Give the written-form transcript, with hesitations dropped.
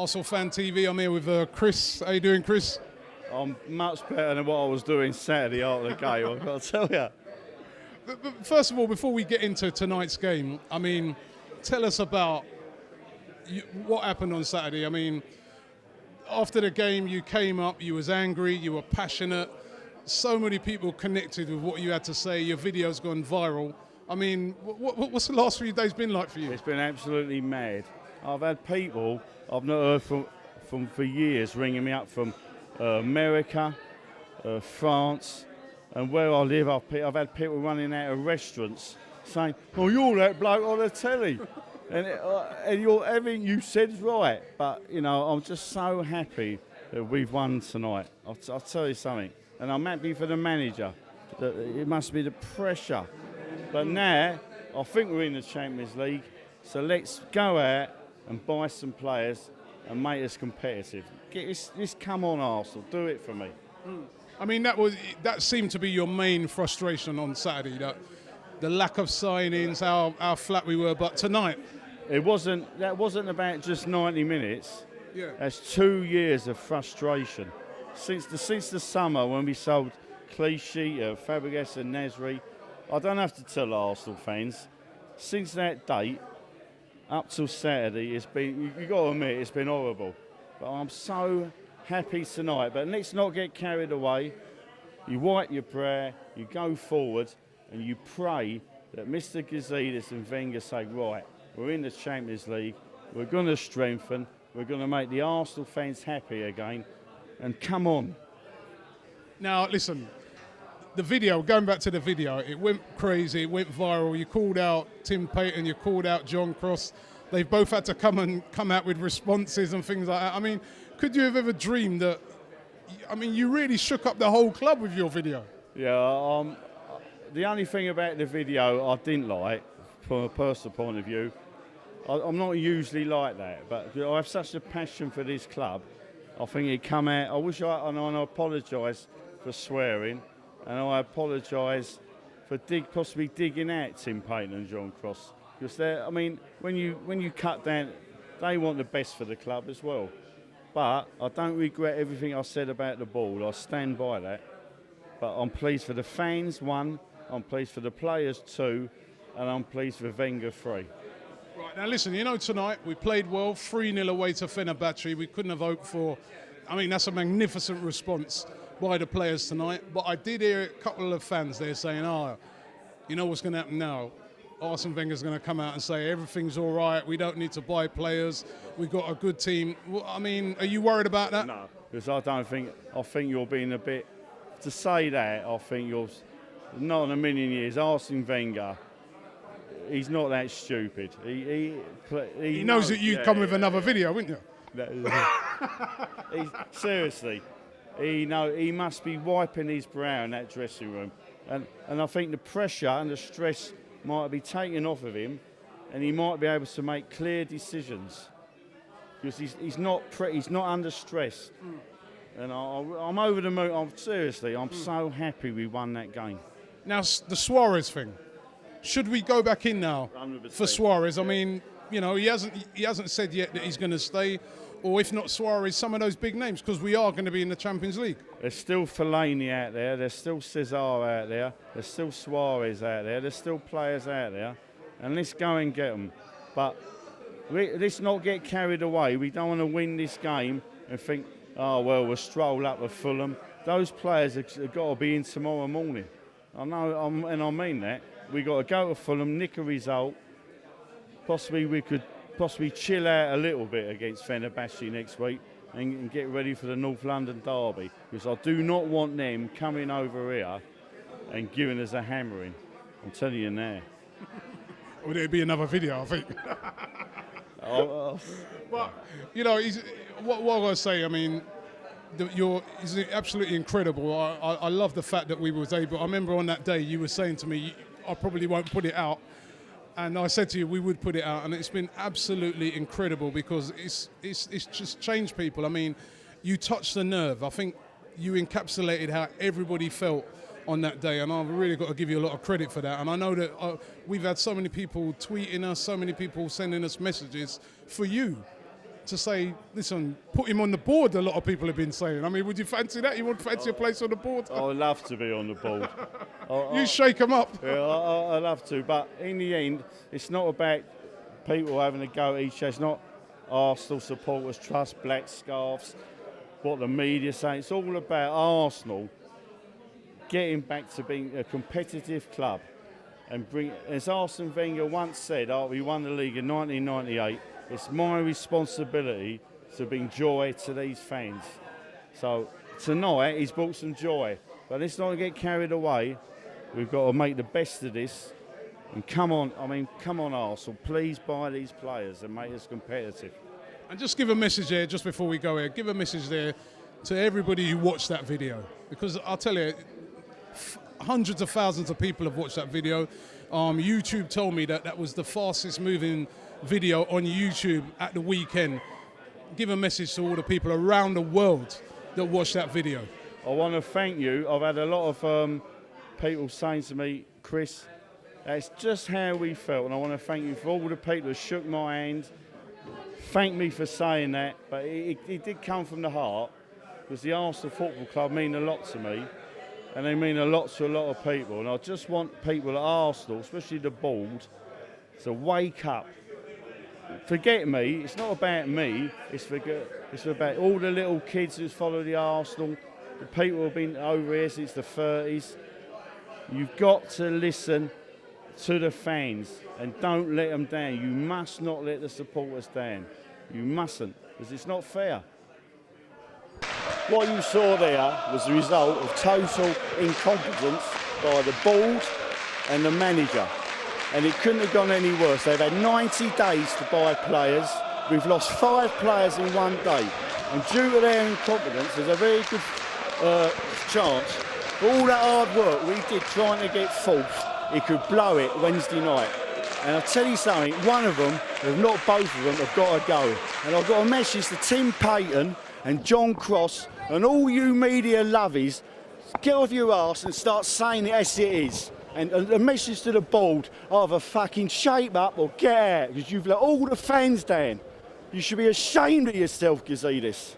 Arsenal Fan TV. I'm here with Chris. How you doing, Chris? I'm much better than what I was doing Saturday after the game, I've got to tell you. But first of all, before we get into tonight's game, I mean, tell us about what happened on Saturday. I mean, after the game, you came up, you was angry, you were passionate. So many people connected with what you had to say. Your video's gone viral. I mean, what's the last few days been like for you? It's been absolutely mad. I've had people I've not heard from for years ringing me up from America, France, and where I live. I've had people running out of restaurants saying, "Oh, you're that bloke on the telly," and everything you said is right. But you know, I'm just so happy that we've won tonight. I'll tell you something, and I'm happy for the manager. It must be the pressure. But now, I think we're in the Champions League, so let's go out and buy some players and make us competitive. Get this come on, Arsenal, do it for me. I mean, that seemed to be your main frustration on Saturday, that the lack of signings, how flat we were. But tonight, that wasn't about just 90 minutes. Yeah. That's 2 years of frustration. Since the summer when we sold Clichy, Fabregas and Nasri, I don't have to tell Arsenal fans, since that date, up till Saturday, it's been, you got to admit, it's been horrible. But I'm so happy tonight. But let's not get carried away. You wipe your prayer, you go forward, and you pray that Mr. Gazidis and Wenger say, right, we're in the Champions League, we're going to strengthen, we're going to make the Arsenal fans happy again, and come on. Now, listen, the video, going back to the video, it went crazy, it went viral. You called out Tim Payton, you called out John Cross. They've both had to come out with responses and things like that. I mean, could you have ever dreamed that, I mean, you really shook up the whole club with your video? Yeah, the only thing about the video I didn't like, from a personal point of view, I'm not usually like that, but I have such a passion for this club. I think it come out, and I apologise for swearing, and I apologise for possibly digging out Tim Payton and John Cross. Because I mean, when you cut down, they want the best for the club as well. But I don't regret everything I said about the ball. I stand by that. But I'm pleased for the fans, 1. I'm pleased for the players, 2. And I'm pleased for Wenger, 3. Right, now listen, you know, tonight we played well, 3-0 away to Fenerbahce. We couldn't have hoped for, I mean, that's a magnificent response by the players tonight. But I did hear a couple of fans there saying, you know what's going to happen now? Arsene Wenger's going to come out and say everything's all right, we don't need to buy players, we've got a good team. Well, I mean, are you worried about that? No, because I think you're being a bit, to say that, I think you're, not in a million years, Arsene Wenger, he's not that stupid. He knows that you'd come with another video, wouldn't you? Seriously, he must be wiping his brow in that dressing room. And I think the pressure and the stress might be taken off of him, and he might be able to make clear decisions because he's not under stress. And I'm over the moon. I'm so happy we won that game. Now the Suarez thing, should we go back in now 100%. for Suarez? I mean, you know, he hasn't said yet that he's going to stay, or if not Suarez, some of those big names, because we are going to be in the Champions League. There's still Fellaini out there, there's still Cesar out there, there's still Suarez out there, there's still players out there, and let's go and get them. But let's not get carried away. We don't want to win this game and think, oh, well, we'll stroll up with Fulham. Those players have got to be in tomorrow morning. I know, and I mean that. We've got to go to Fulham, nick a result. Possibly we could chill out a little bit against Fenerbahce next week and get ready for the North London derby, because I do not want them coming over here and giving us a hammering. I'm telling you now. Well, there'd be another video, I think. But, you know, what I want to say, I mean, he's absolutely incredible. I love the fact that we was able, I remember on that day you were saying to me, I probably won't put it out. And I said to you, we would put it out, and it's been absolutely incredible because it's just changed people. I mean, you touched the nerve. I think you encapsulated how everybody felt on that day, and I've really got to give you a lot of credit for that. And I know that we've had so many people tweeting us, so many people sending us messages for you, to say, listen, put him on the board, a lot of people have been saying. I mean, would you fancy that? You would fancy a place on the board? I'd love to be on the board. You shake them up. Yeah, I'd love to. But in the end, it's not about people having a go at each other. It's not Arsenal supporters, trust black scarves, what the media say. It's all about Arsenal getting back to being a competitive club. And bring, as Arsene Wenger once said, after we won the league in 1998, it's my responsibility to bring joy to these fans. So tonight he's brought some joy, but let's not get carried away. We've got to make the best of this. And come on Arsenal, please buy these players and make us competitive. And just give a message there, just before we go here, give a message there to everybody who watched that video. Because I'll tell you, hundreds of thousands of people have watched that video. YouTube told me that that was the fastest moving video on YouTube at the weekend. Give a message to all the people around the world that watched that video. I want to thank you. I've had a lot of people saying to me, Chris, that's just how we felt. And I want to thank you for all the people that shook my hand. Thank me for saying that. But it did come from the heart, because the Arsenal Football Club mean a lot to me. And they mean a lot to a lot of people. And I just want people at Arsenal, especially the board, to wake up. Forget me, it's not about me, it's about all the little kids who follow the Arsenal, the people who have been over here since the 30s. You've got to listen to the fans and don't let them down. You must not let the supporters down. You mustn't, because it's not fair. What you saw there was the result of total incompetence by the board and the manager. And it couldn't have gone any worse. They've had 90 days to buy players. We've lost 5 players in one day. And due to their incompetence, there's a very good chance for all that hard work we did trying to get fourth, he could blow it Wednesday night. And I'll tell you something, one of them, if not both of them, have got to go. And I've got a message to Tim Payton and John Cross and all you media lovies, get off your arse and start saying it as it is. And a message to the board, either fucking shape up or get out, because you've let all the fans down. You should be ashamed of yourself, Gazidis.